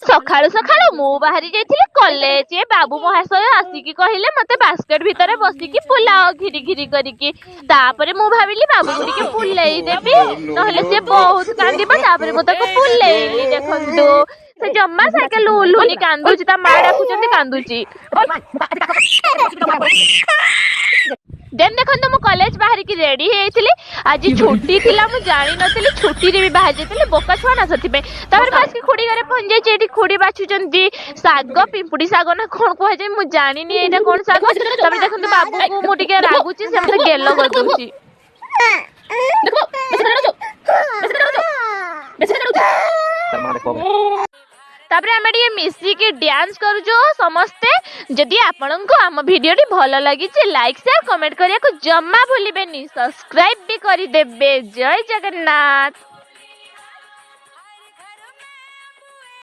सकाळु सकाळु मु बाहरी जाइथिली कॉलेज ए बाबू महाशय आसिकी कहिले मते बास्केट भितरे बसिकी फुलाओ घिरी घिरी करिकी तापरे मु भाबिली बाबू को टिके फुलेई देबी नहले से बहुत कांदीबा तापरे मु ताको फुलेइली देखंतु से जम्मा साइकेल उलुनी कांदुची ता मा डाकुचंती कांदुची देन देखो मु कॉलेज बाहर की रेडी होइथिली आज छुट्टी थिला मु जानि नथिली छुट्टी रे भी बाहर जेतिले बोका छुआ ना सथि पे तापर बस की खुडी घरे पहुंच जाई एठी खुडी बाछुचंती साग पिंपुडी साग ना कोन को जे मु जानि नि एटा कोन साग तापर देखो बाबू को मु टिके रागुची से मते गेलो कर दूची देखो तापर आम मिसी के डांस करूँ समस्ते जदि आपण को आम वीडियो भल लगी लाइक शेयर कमेंट करिया को जम्मा भूलिबेनी सब्सक्राइब भी कर देबे। जय जगन्नाथ।